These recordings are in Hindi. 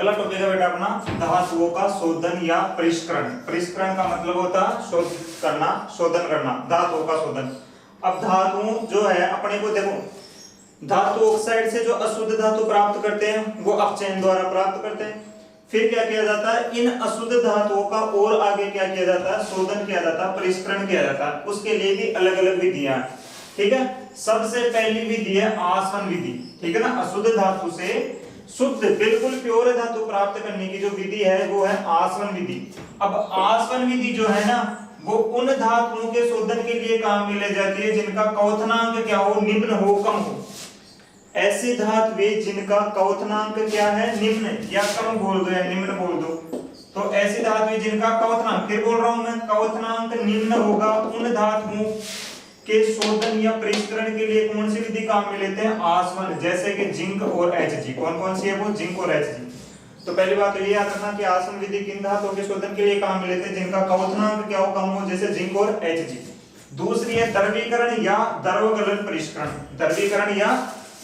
अगला टॉपिक है बेटा अपना धातुओं का शोधन या परिष्करण। परिष्करण का मतलब होता है शोध करना, शोधन करना, धातुओं का शोधन। अब धातु जो है अपने को देखो, धातु ऑक्साइड से जो अशुद्ध धातु प्राप्त करते हैं वो अपचयन द्वारा प्राप्त करते हैं। फिर क्या किया जाता है, इन अशुद्ध धातुओं का और आगे क्या किया जाता है, शोधन किया जाता है, परिष्करण किया जाता है। उसके लिए भी अलग अलग विधियां हैं, ठीक है। सबसे पहली विधि है आसवन विधि, ठीक है ना। अशुद्ध धातु से शुद्ध बिल्कुल प्योर धातु प्राप्त करने की जो विधि है वो है आसवन विधि। अब आसवन विधि जो है ना वो उन धातुओं के शोधन के लिए काम में ले जाती है जिनका क्वथनांक क्या हो, निम्न हो, कम हो। ऐसी धातुएं जिनका क्वथनांक क्या है, निम्न या कम बोल दो या निम्न बोल दो। तो ऐसी धातुएं जिनका क्वथनांक, फिर बोल रहा हूं मैं, क्वथनांक निम्न होगा, उन धातुओं के शोधन या परिष्करण के लिए कौन सी विधि काम में लेते हैं, आसवन। जैसे कि जिंक और Hg। कौन कौन सी है वो, जिंक और Hg। तो पहली बात तो ये याद रखना कि आसवन विधि किन धातुओं के शोधन के लिए काम में लेते हैं जिनका क्वथनांक क्या हो, कम हो, जैसे जिंक और Hg। दूसरी है द्रवीकरण या द्रवगलन परिष्करण। द्रवीकरण या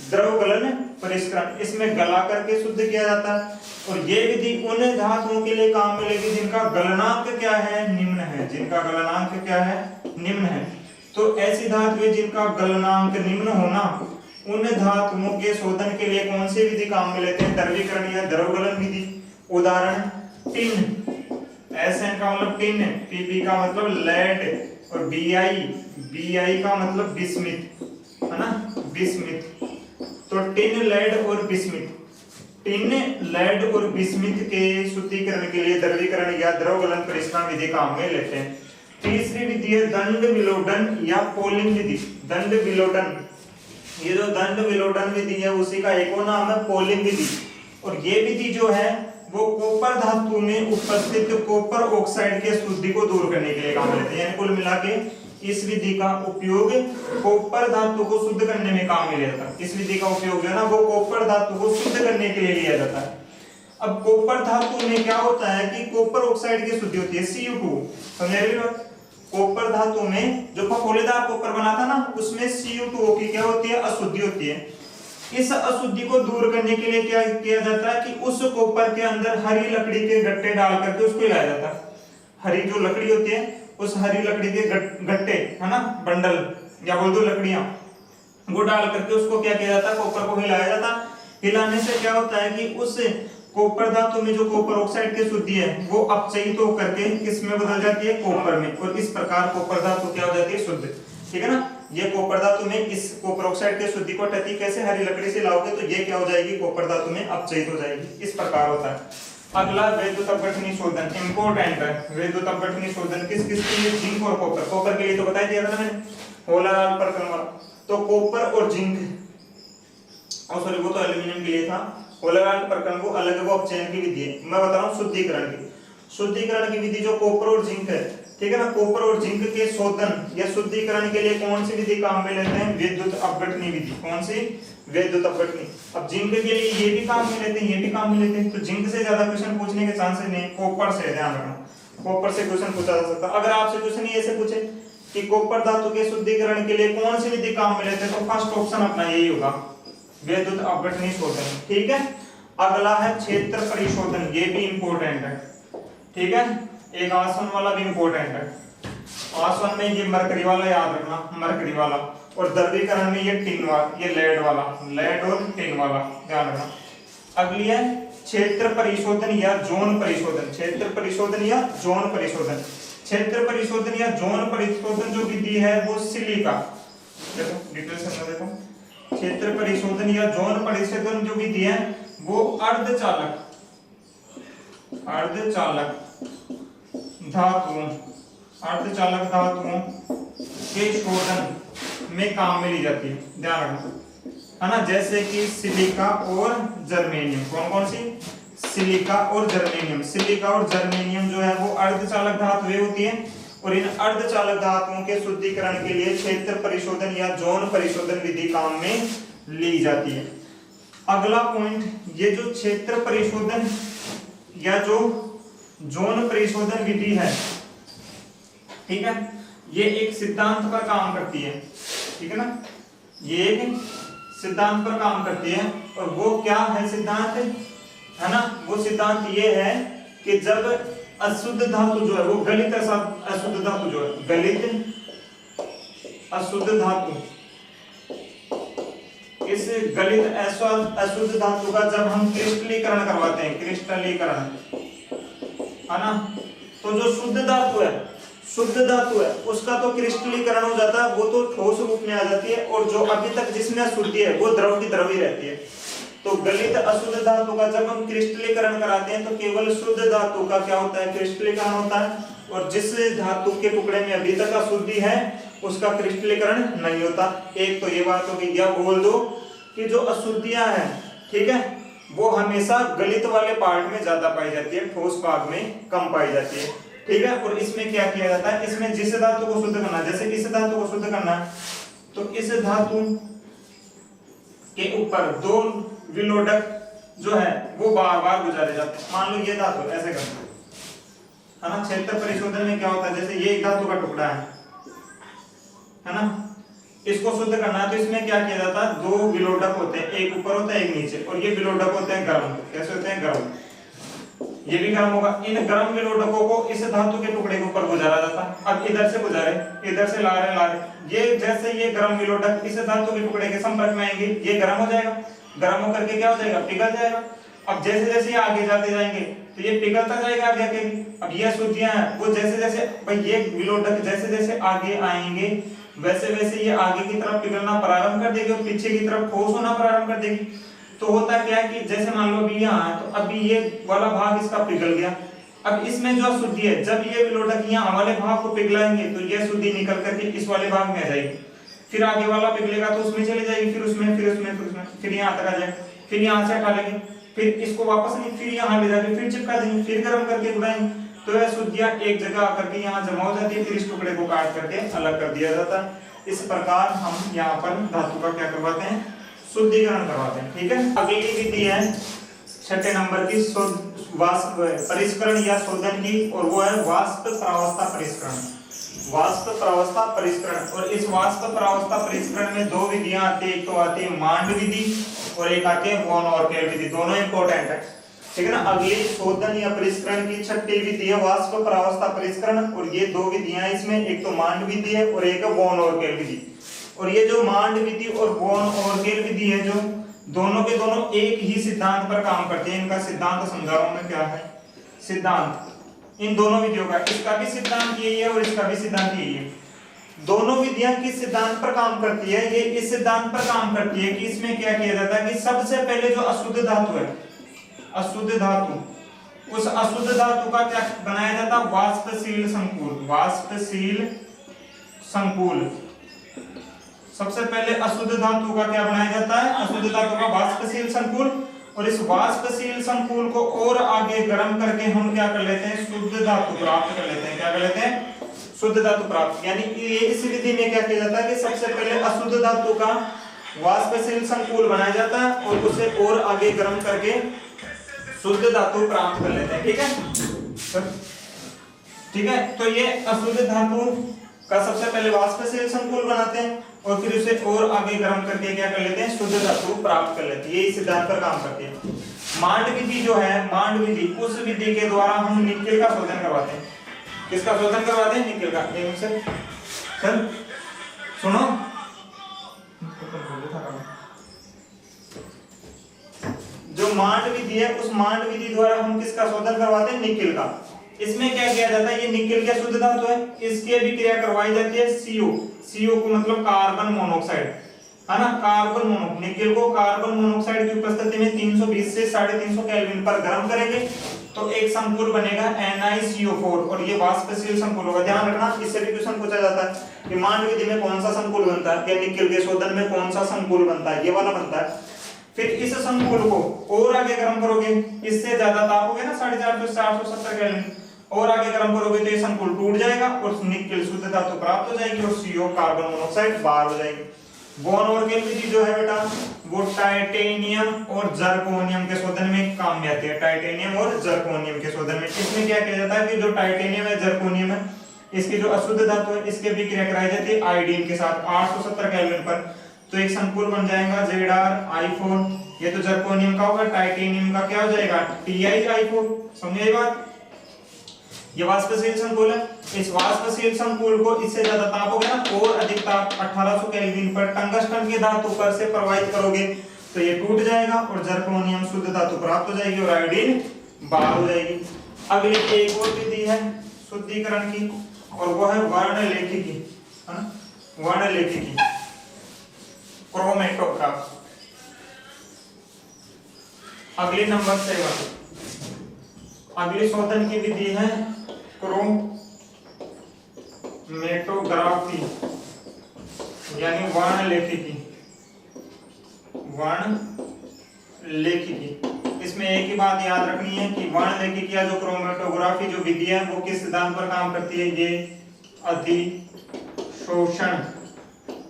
द्रवगलन परिष्करण, इसमें गला करके शुद्ध किया जाता है। और ये विधि उन धातुओं के लिए काम में लेगी जिनका गलनांक क्या है, निम्न है। जिनका गलनांक क्या है, निम्न है। तो ऐसी धातुएं जिनका गलनांक निम्न होना, उन धातुओं के शोधन के लिए कौन सी विधि काम में लेते हैं, द्रवीकरण या द्रवगलन विधि। उदाहरण टिन, Sn का मतलब टिन, Pb का मतलब लेड, और Bi का मतलब बिस्मिथ, है ना, बिस्मिथ। तो टिन, लेड और बिस्मिथ, टिन, लेड और बिस्मिथ के शुद्धिकरण के लिए द्रवीकरण या द्रवगलन परिष्करण विधि काम में लेते हैं। तीसरी विधि है दंड विलोडन या पोलिंग विधि। दंड विलोडन, ये जो दंड विलोडन विधि है उसी का एक और नाम है पोलिंग विधि। और ये विधि जो है वो कॉपर धातु में उपस्थित कॉपर ऑक्साइड के अशुद्धि को दूर करने के लिए काम लेते हैं। यानी कुल मिला के इस विधि का उपयोग कॉपर धातु को शुद्ध करने में काम में लिया जाता है। इस विधि का उपयोग जो है ना वो कॉपर धातु को शुद्ध करने के लिए लिया जाता है। अब कॉपर धातु में क्या होता है कि कॉपर ऑक्साइड की शुद्धि होती है, Cu2। समझ बात। कॉपर धातु में जो फफोलेदार कॉपर बना था ना उसमें Cu2 की क्या होती है, अशुद्धि होती है। इस अशुद्धि को दूर करने के लिए क्या किया जाता है कि उस कॉपर के अंदर हरी लकड़ी के गट्टे डाल करके उसको हिलाया जाता है। हरी जो लकड़ी होती है उस हरी लकड़ी के गट्टे, है ना, बंडल या बोल दो लकड़ियां, वो डाल करके उसको क्या किया जाता है, कॉपर को हिलाया जाता है। हिलाने से क्या होता है कि उस कॉपर धातु में जो कॉपर ऑक्साइड की शुद्धि है वो अपचयित होकर के किसमें बदल जाती है, कॉपर में। और इस प्रकार कॉपर धातु क्या हो जाती है, शुद्ध, ठीक है ना। ये कॉपर धातु में इस कॉपर ऑक्साइड की शुद्धि को टटी कैसे, हरी लकड़ी से लाओगे तो ये क्या हो जाएगी, कॉपर धातु में अपचयित हो जाएगी। इस प्रकार होता है। अगला वैद्युत अपघटनी शोधन, इंपॉर्टेंट है। वैद्युत अपघटनी शोधन किस किस के लिए, जिंक और कॉपर। कॉपर के लिए तो बता दिया था मैंने, होलाराल प्रकरण वाला। तो कॉपर और जिंक, और सॉरी वो तो एल्यूमिनियम के लिए था। होलाराल प्रकरण को अलग वो अपचयन की विधि है। मैं बता रहा हूँ शुद्धिकरण की। शुद्धिकरण की विधि जो कॉपर और जिंक है, ठीक है ना। कॉपर और जिंक के शोधन या शुद्धिकरण के लिए कौन सी विधि काम में लेते हैं, विद्युत अपघटनी विधि। कौन सी, विद्युत अपघटनी। अब जिंक के लिए ये भी काम में लेते हैं, ये भी काम में लेते हैं। तो जिंक से ज्यादा क्वेश्चन पूछने के चांसेस नहीं, कॉपर से ध्यान रखना, कॉपर से क्वेश्चन पूछा जा सकता है। अगर आपसे क्वेश्चन ये ऐसे पूछे कि कॉपर धातु के शुद्धिकरण के लिए कौन सी विधि काम में लेते हैं, तो फर्स्ट ऑप्शन अपना यही होगा, विद्युत अपघटनी शोधन, ठीक है। अगला है क्षेत्र परिशोधन, ये भी इंपॉर्टेंट है, ठीक है। एक आसवन वाला भी इंपॉर्टेंट है। आसवन में ये मरकरी वाला याद रखना, मरकरी वाला। और द्रवीकरण में ये टिन वाला, ये लेड वाला, लेड और टिन वाला ध्यान रखना। अगली है क्षेत्र परिशोधन या जोन परिशोधन। क्षेत्र परिशोधन या जोन परिशोधन। क्षेत्र परिशोधन या जोन परिशोधन जो विधि है वो सिलिका, देखो डिटेल से देखो। क्षेत्र परिशोधन या जोन परिशोधन जो विधि है वो अर्धचालक धातुओं के शोधन में काम में ली जाती है, ध्यान रखना, है ना। जैसे कि सिलिका और जर्मेनियम। कौन कौन सी, सिलिका और जर्मेनियम। सिलिका और जर्मेनियम जो है वो अर्धचालक धातुएं होती हैं। और इन अर्धचालक धातुओं के शुद्धिकरण के लिए क्षेत्र परिशोधन या जोन परिशोधन विधि काम में ली जाती है। अगला पॉइंट, ये जो क्षेत्र परिशोधन या जो जोन परिशोधन विधि है, ठीक है, ये एक सिद्धांत पर काम करती है, ठीक है ना। ये एक सिद्धांत पर काम करती है। और वो क्या है सिद्धांत, है ना, वो सिद्धांत ये है कि जब अशुद्ध धातु जो है वो गलित अशुद्ध धातु जो है गलित अशुद्ध धातु, इस गलित अशुद्ध धातु का जब हम क्रिस्टलीकरण करवाते हैं, क्रिस्टलीकरण, है ना, तो जो शुद्ध धातु है उसका तो क्रिस्टलीकरण हो जाता है, वो तो ठोस रूप में आ जाती है, और जो अभी तक जिसमें अशुद्धि है वो द्रव की द्रव ही रहती है। तो गलित अशुद्ध धातु का जब हम क्रिस्टलीकरण कराते हैं तो केवल शुद्ध धातु का क्या होता है, क्रिस्टलीकरण होता है, और जिस धातु के टुकड़े में अभी तक अशुद्धि है उसका क्रिस्टलीकरण नहीं होता। एक तो ये बात होगी, या बोल दो कि जो अशुद्धियां हैं, ठीक है, वो हमेशा गलित वाले पार्ट में ज्यादा पाई जाती है, ठोस भाग में कम पाई जाती है, ठीक है। और इसमें क्या किया जाता है, इसमें जिस धातु को शुद्ध करना, जैसे इस धातु को शुद्ध करना, तो इस धातु के ऊपर दो विलोडक जो है वो बार बार गुजारे जाते हैं। मान लो ये धातु ऐसे करते है ना, क्षेत्र परिशोधन में क्या होता है, जैसे ये एक धातु का टुकड़ा है ना, इसको शुद्ध करना है तो इसमें क्या किया जाता है, दो विलोडक होते हैं, एक ऊपर होता है एक नीचे, और ये विलोडक होते हैं गर्म। कैसे होते हैं, गर्म, ये भी गर्म होगा। इन गर्म विलोडकों को इस धातु के टुकड़े के ऊपर गुजारा जाता है। अब इधर से गुजारे, इधर से ला रहे, ये जैसे ये गर्म विलोडक इस धातु के टुकड़े के संपर्क में आएंगे, ये गर्म हो जाएगा, गर्म होकर के क्या हो जाएगा, पिघल जाएगा। अब जैसे जैसे ये आगे जाते जाएंगे तो ये पिघलता जाएगा आगे आगे। अब ये अशुद्धियां हैं वो जैसे जैसे भाई ये विलोडक जैसे जैसे आगे आएंगे वैसे वैसे ये आगे की तरफ पिघलना प्रारंभ कर देगी और पीछे की तरफ ठोस होना प्रारंभ कर देगी। तो होता क्या है कि जैसे मान लो अभी यहाँ है, तो अभी ये वाला भाग इसका पिघल गया। अब इसमें जो अशुद्धि है, जब ये विलोडक यहाँ वाले भाग को पिघलाएंगे तो ये अशुद्धि निकल करके इस वाले भाग में आ जाएगी, फिर आगे वाला पिघलेगा तो उसमें चली जाएगी, फिर उसमें फिर उसमें फिर उसमें फिर यहाँ तक आ जाएगा, फिर यहाँ से हटा लेंगे, फिर इसको वापस नहीं, फिर यहाँ ले जाके फिर चिपका देंगे, फिर गर्म करके उड़ाएंगे, तो यह अशुद्धियां एक जगह आकर के यहाँ जमा हो जाती है, फिर इस टुकड़े को काट करके अलग कर दिया जाता है। इस प्रकार हम यहाँ पर धातु का क्या करवाते हैं, शुद्धिकरण करवाते हैं, ठीक है। अगली विधि है 6 नंबर की वाष्प परिष्करण या शोधन की, और वो है वाष्प प्रावस्था परिष्करण। वाष्प प्रावस्था परिष्करण, और इस वाष्प प्रावस्था परिष्करण में दो विधियां आती है, एक तो आती है मांड विधि और एक आती है वॉन ऑर्केल विधि, दोनों इंपॉर्टेंट है, ठीक है ना। अगली शोधन या परिष्करण की 6ठी विधि है वाष्प प्रावस्था परिष्करण, और ये दो विधियां इसमें, एक तो मांड विधि है और एक है वॉन ऑर्केल विधि। और ये जो मांड विधि और वॉन ऑर्केल विधि है, जो दोनों के दोनों एक ही सिद्धांत पर काम करते हैं। इनका सिद्धांत समझा रहा हूं मैं, क्या है सिद्धांत इन दोनों विधियों का, इसका भी सिद्धांत यही है और इसका भी सिद्धांत यही है। दोनों विधियां किस सिद्धांत पर काम करती है, ये इस सिद्धांत पर काम करती है कि इसमें क्या किया जाता है कि सबसे पहले जो अशुद्ध धातु है, अशुद्ध धातु, उस अशुद्ध धातु का क्या बनाया जाता है, वाष्पशील संकुल। वाष्पशील संकुल, सबसे पहले अशुद्ध धातु का क्या बनाया जाता है, अशुद्ध धातु का वाष्पशील संकुल। और इस वाष्पशील संकुल को और आगे गर्म करके हम क्या कर लेते हैं, शुद्ध धातु प्राप्त कर लेते हैं। क्या कर लेते हैं, शुद्ध धातु प्राप्त। यानी ये इस विधि में क्या किया जाता है कि सबसे पहले अशुद्ध धातु का वाष्पशील संकुल बनाया जाता है और उसे और आगे गर्म करके शुद्ध धातु प्राप्त कर लेते हैं, ठीक है, ठीक है। तो ये अशुद्ध धातु का सबसे पहले वाष्पशील संकुल बनाते हैं और फिर उसे और आगे गर्म करके क्या कर लेते हैं, शुद्ध धातु प्राप्त कर लेते हैं। ये इस सिद्धांत पर काम करती है। मांड विधि जो है, मांड विधि, उस विधि के द्वारा हम निकेल का शोधन करवाते हैं। किसका शोधन करवाते हैं, निकेल का। चल सुनो, जो मांड विधि है उस मांड विधि द्वारा हम किसका शोधन करवाते हैं, निकेल का। इसमें क्या किया जाता है, ये निकेल क्या शुद्ध धातु है, इसकी अभिक्रिया करवाई जाती है CO। CO को मतलब कार्बन मोनोऑक्साइड, है ना, कार्बन मोनो, निकेल को कार्बन मोनोऑक्साइड की उपस्थिति में 320 से 350 केल्विन पर गर्म करेंगे तो एक संकुल बनेगा NiCO4, और ये वाष्पशील संकुल होगा। ध्यान रखना, इससे भी क्वेश्चन पूछा जाता है कि मांड विधि में कौन सा संकुल बनता है, या निकेल के शोधन में कौन सा संकुल बनता है, ये वाला बनता है। फिर इस संकुल को और आगे गर्म करोगे, इससे ज्यादा ताप हो गया ना, 450 से 870 केल्विन, और आगे गर्म करोगे तो ये संकुल टूट जाएगा और निकेल शुद्ध धातु प्राप्त हो जाएगी और CO कार्बन मोनोऑक्साइड बाहर हो जाएगी। वॉन ऑर्केल विधि जो है बेटा, वो टाइटेनियम और जर्कोनियम के शोधन में काम में आती है। टाइटेनियम और जर्कोनियम के शोधन में इसमें क्या किया जाता है कि जो टाइटेनियम है, जर्कोनियम है, इसकी जो अशुद्ध धातु है, इसके भी क्रिया कराई जाती है आयोडीन के साथ 870 केल्विन पर। तो एक संकुल बन जाएगा Zr ये तो जर्कोनियम का होगा, टाइटेनियम का क्या हो जाएगा TiI4। समझे ये बात? ये वाष्पशील संकुल है। इस वाष्पशील संकुल को इससे ज्यादा ताप हो गया ना, और अधिक ताप 1800 केल्विन पर टंगस्टन की धातु पर से प्रवाहित करोगे तो ये टूट जाएगा और जर्कोनियम शुद्ध धातु प्राप्त हो जाएगी और आयोडीन बाहर हो जाएगी। अगली एक और विधि है शुद्धिकरण की, और वो है वर्णलेखिकी, है ना, वर्णलेखिकी, क्रोमेटोग्राफ। अगली नंबर 7, अगली शोधन की विधि है क्रोमेटोग्राफी यानी वर्णलेखिकी, वर्णलेखिकी। इसमें एक ही बात याद रखनी है कि वर्णलेखिकी या जो क्रोमेटोग्राफी जो विधि है वो किस सिद्धांत पर काम करती है, ये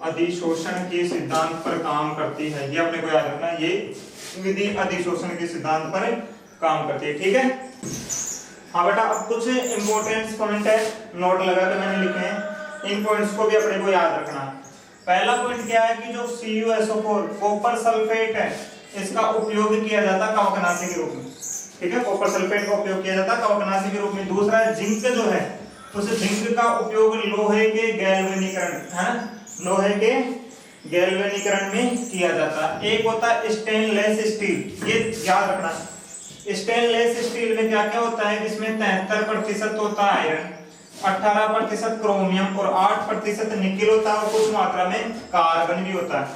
अधिशोषण के सिद्धांत पर काम करती है। ये अपने को याद रखना है, ये विधि अधिशोषण के सिद्धांत पर काम करती है। ठीक है, हाँ बेटा, अब कुछ इंपॉर्टेंट पॉइंट है नोट लगा के मैंने लिखे हैं, इन पॉइंट्स को भी अपने को याद रखना है। पहला पॉइंट क्या है कि जो CuSO4 कॉपर सल्फेट है, इसका उपयोग किया जाता है कवकनाशी के रूप में। ठीक है, कॉपर सल्फेट का उपयोग किया जाता है कवकनाशी के रूप में। दूसरा है जिंक जो है, उस जिंक का उपयोग लोहे के गैल्वेनीकरण, है ना, लोहे के गैल्वेनीकरण में किया जाता है। एक होता है स्टेनलेस स्टील, ये याद रखना। स्टेनलेस स्टील में क्या क्या होता है, इसमें 73% होता है आयरन, 18% क्रोमियम और 8% निकेल होता है, और कुछ मात्रा में कार्बन भी होता है।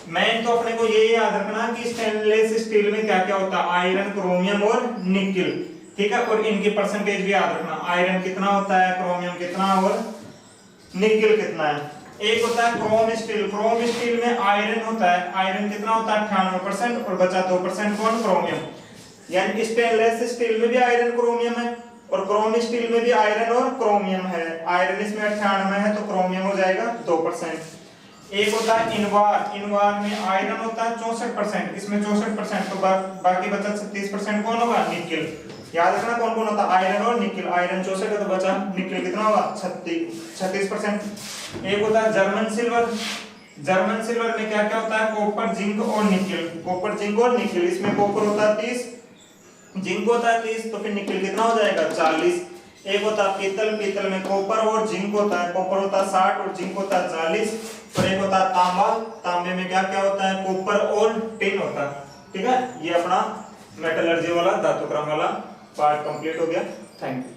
मेन तो अपने को ये याद रखना कि स्टेनलेस स्टील में क्या क्या होता है, आयरन, क्रोमियम और निकेल। ठीक है, और इनकी परसेंटेज भी याद रखना, आयरन कितना होता है, क्रोमियम कितना और निकेल कितना है। एक होता है क्रोम स्टील, क्रोम स्टील में आयरन होता है, आयरन कितना होता है 98% और बचा 2% कौन, क्रोमियम। यानी स्टेनलेस स्टील में भी आयरन क्रोमियम है और क्रोम स्टील में भी आयरन और क्रोमियम है। आयरन इसमें 98 है तो क्रोमियम हो जाएगा 2%। एक होता है इनवार, इनवार में आयरन होता है 64%, इसमें 64%, तो बाकी बचा 36% कौन होगा, निकेल। याद रखना कौन कौन होता है, आयरन और निकेल। आयरन 64 है तो बचा निकेल कितना होगा 36%। एक होता है जर्मन सिल्वर, जर्मन सिल्वर में क्या क्या होता है, कॉपर, जिंक और निकेल, कॉपर, जिंक और निकेल। इसमें कॉपर होता है 30, जिंक होता है 30, तो फिर निकेल कितना हो जाएगा 40। एक होता है पीतल, पीतल में कॉपर और जिंक होता है, कॉपर होता है 60 और जिंक होता है 40। और एक होता है तांबा, तांबे में क्या क्या होता है, कॉपर और टिन होता है। ठीक है, ये अपना मेटलर्जी वाला धातुक्रम वाला पार्ट कंप्लीट हो गया। Thank you.